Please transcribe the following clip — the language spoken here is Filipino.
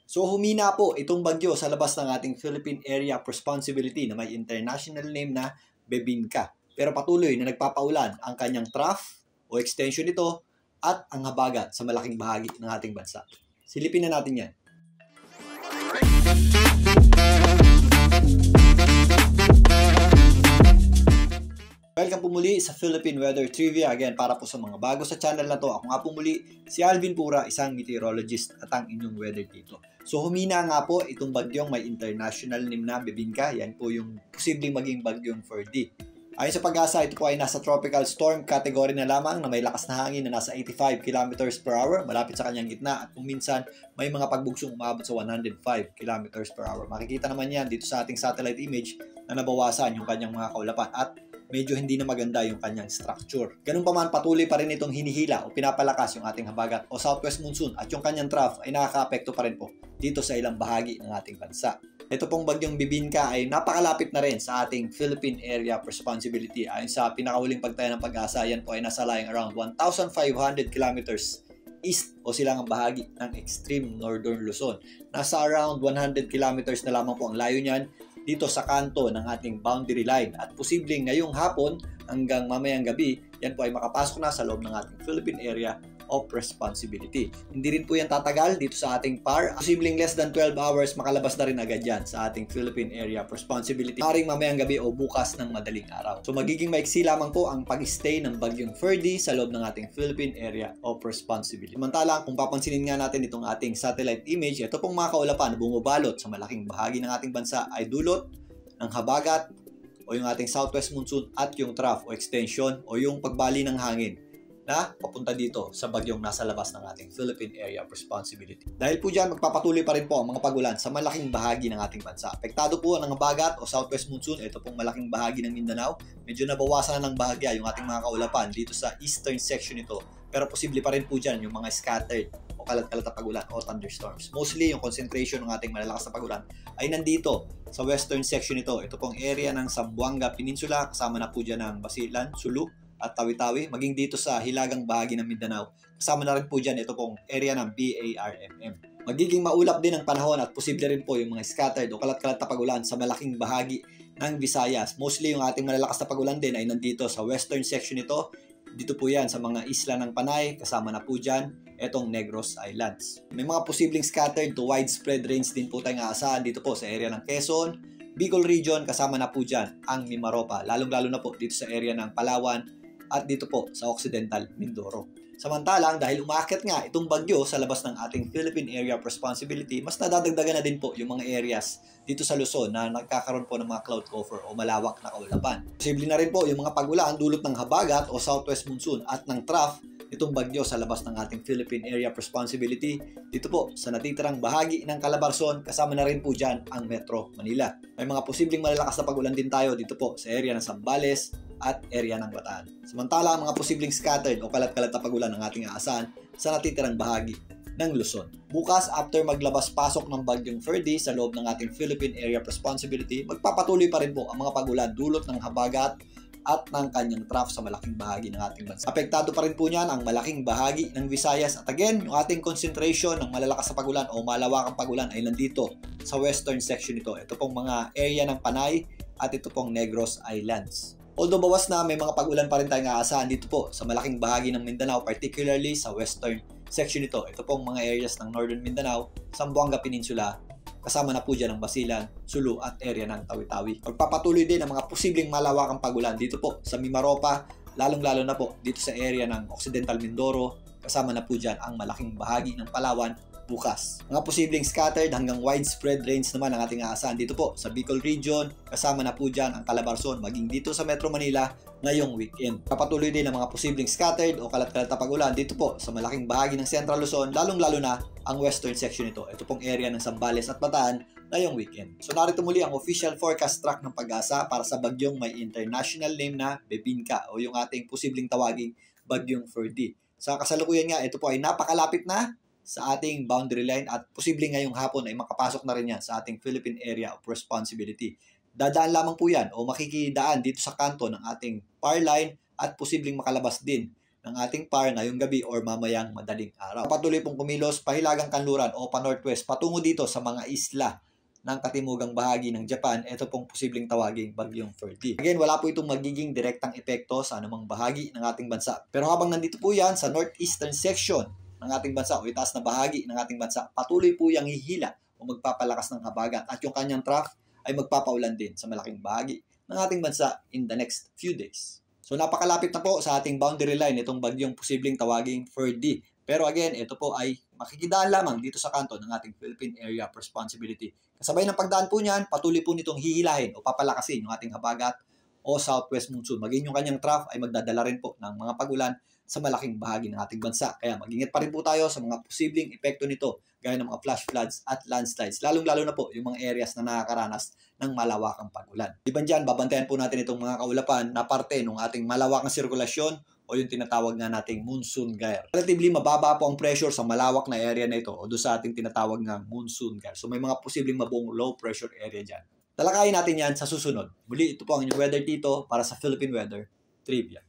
So humina po itong bagyo sa labas ng ating Philippine Area of Responsibility na may international name na Bebinca. Pero patuloy na nagpapaulan ang kanyang trough o extension nito at ang habagat sa malaking bahagi ng ating bansa. Silipin na natin yan. Welcome po muli sa Philippine Weather Trivia. Again, para po sa mga bago sa channel na to, ako nga po muli si Alvin Pura, isang meteorologist at ang inyong weather dito. So humina nga po itong bagyong may international name na Bebinca. Yan po yung posibleng maging bagyong 4D. Ayon sa Pag-asa, ito po ay nasa tropical storm category na lamang na may lakas na hangin na nasa 85 km per hour, malapit sa kanyang gitna, at kung minsan may mga pagbugsong umabot sa 105 km per hour. Makikita naman yan dito sa ating satellite image na nabawasan yung kanyang mga kaulapan at medyo hindi na maganda yung kanyang structure. Ganun pa man, patuloy pa rin itong hinihila o pinapalakas yung ating habagat o southwest monsoon at yung kanyang trough ay nakaka-apekto pa rin po dito sa ilang bahagi ng ating bansa. Ito pong bagyong Bebinca ay napakalapit na rin sa ating Philippine Area of Responsibility. Ayon sa pinakahuling pagtaya ng Pag-asa, yan po ay nasa lying around 1,500 kilometers east o silangang bahagi ng extreme northern Luzon. Nasa around 100 kilometers na lamang po ang layo niyan dito sa kanto ng ating boundary line at posibleng ngayong hapon hanggang mamayang gabi, yan po ay makapasok na sa loob ng ating Philippine Area of Responsibility. Hindi rin po yan tatagal dito sa ating PAR. Posibleng less than 12 hours makalabas na rin agad yan sa ating Philippine Area of Responsibility. Maring mamayang gabi o bukas ng madaling araw. So magiging maiksi lamang po ang pag-stay ng bagyong Ferdy sa loob ng ating Philippine Area of Responsibility. Samantala, kung papansinin nga natin itong ating satellite image, ito pong mga kaulapan na bumabalot sa malaking bahagi ng ating bansa ay dulot ng habagat o yung ating southwest monsoon at yung trough o extension o yung pagbali ng hangin na papunta dito sa bagyong nasa labas ng ating Philippine Area of Responsibility. Dahil po dyan, magpapatuloy pa rin po ang mga pagulan sa malaking bahagi ng ating bansa. Apektado po ng habagat o southwest monsoon, ito pong malaking bahagi ng Mindanao. Medyo nabawasan na ng bahagya yung ating mga kaulapan dito sa eastern section nito. Pero posible pa rin po dyan yung mga scattered o kalat-kalat na pagulan o thunderstorms. Mostly, yung concentration ng ating malalakas na pagulan ay nandito sa western section nito. Ito pong area ng Zamboanga Peninsula, kasama na po dyan ng Basilan, Sulu, at Tawi-Tawi, maging dito sa hilagang bahagi ng Mindanao. Kasama na rin po dyan ito pong area ng BARMM. Magiging maulap din ang panahon at posible rin po yung mga scattered o kalat-kalat na pagulan sa malaking bahagi ng Visayas. Mostly yung ating malalakas na pagulan din ay nandito sa western section nito. Dito po yan sa mga isla ng Panay, kasama na po dyan itong Negros Islands. May mga posibleng scattered to widespread rains din po tayong aasahan dito po sa area ng Quezon, Bicol Region, kasama na po dyan ang Mimaropa, lalong-lalo na po dito sa area ng Palawan, at dito po sa Occidental Mindoro. Samantalang dahil umaakit nga itong bagyo sa labas ng ating Philippine Area of Responsibility, mas nadadagdagan na din po yung mga areas dito sa Luzon na nagkakaroon po ng mga cloud cover o malawak na kaulapan. Posible na rin po yung mga pagulan dulot ng habagat o southwest monsoon at ng trough itong bagyo sa labas ng ating Philippine Area of Responsibility dito po sa natitirang bahagi ng Calabarzon, kasama na rin po dyan ang Metro Manila. May mga posibleng malalakas na pagulan din tayo dito po sa area ng Zambales at area ng Bataan. Samantala, ang mga posibleng scattered o kalat-kalat na pagulan ng ating aasahan sa natitirang bahagi ng Luzon. Bukas, after maglabas-pasok ng bagyong Ferdy sa loob ng ating Philippine Area of Responsibility, magpapatuloy pa rin po ang mga pagulan dulot ng habagat at ng kanyang trough sa malaking bahagi ng ating bansa. Apektado pa rin po niyan ang malaking bahagi ng Visayas at again, yung ating concentration ng malalakas na pagulan o malawakang pagulan ay nandito sa western section nito. Ito pong mga area ng Panay at ito pong Negros Islands. Although bawas na, may mga pagulan pa rin tayong aasahan dito po sa malaking bahagi ng Mindanao, particularly sa western section nito. Ito pong mga areas ng northern Mindanao, Zamboanga Peninsula, kasama na po dyan ang Basilan, Sulu at area ng Tawi-Tawi. Magpapatuloy din ang mga posibleng malawakang pagulan dito po sa Mimaropa, lalong-lalo na po dito sa area ng Occidental Mindoro, kasama na po dyan ang malaking bahagi ng Palawan bukas. Mga posibleng scattered hanggang widespread rains naman ang ating aasahan dito po sa Bicol Region, kasama na po dyan ang Calabarzon, maging dito sa Metro Manila ngayong weekend. Kapatuloy din ang mga posibleng scattered o kalat-kalat na pagulan dito po sa malaking bahagi ng Central Luzon, lalong-lalo na ang western section nito. Ito pong area ng Zambales at Bataan ngayong weekend. So narito muli ang official forecast track ng Pag-asa para sa bagyong may international name na Bebinca o yung ating posibleng tawaging bagyong Ferdy. Sa kasalukuyan nga, ito po ay napakalapit na sa ating boundary line at posibleng ngayong hapon ay makapasok na rin yan sa ating Philippine Area of Responsibility. Dadaan lamang po yan o makikidaan dito sa kanto ng ating PAR line at posibleng makalabas din ng ating PAR ngayong gabi or mamayang madaling araw. Patuloy pong kumilos pahilagang kanluran o pa-northwest patungo dito sa mga isla ng katimugang bahagi ng Japan. Ito pong posibleng tawaging bagyong Ferdy. Again, wala po itong magiging direktang epekto sa anumang bahagi ng ating bansa. Pero habang nandito po yan sa northeastern section ng ating bansa o itaas na bahagi ng ating bansa, patuloy po yung hihila o magpapalakas ng habagat at yung kanyang trough ay magpapaulan din sa malaking bahagi ng ating bansa in the next few days. So napakalapit na po sa ating boundary line itong bagyong posibleng tawaging Ferdy. Pero again, ito po ay makikidaan lamang dito sa kanto ng ating Philippine Area of Responsibility. Kasabay ng pagdaan po niyan, patuloy po nitong hihilahin o papalakasin yung ating habagat o southwest monsoon. Maging yung kanyang trough ay magdadala rin po ng mga pagulan sa malaking bahagi ng ating bansa. Kaya mag-ingat pa rin po tayo sa mga posibleng epekto nito gaya ng mga flash floods at landslides. Lalong-lalo na po yung mga areas na nakakaranas ng malawakang pagulan. Iban dyan, babantayan po natin itong mga kaulapan na parte ng ating malawakang sirkulasyon o yung tinatawag nga nating monsoon gyre. Relatively mababa po ang pressure sa malawak na area na ito o doon sa ating tinatawag nga monsoon gyre. So may mga posibleng mabuong low pressure area dyan. Talakayin natin yan sa susunod. Muli, ito po ang inyong weather dito para sa Philippine Weather Trivia.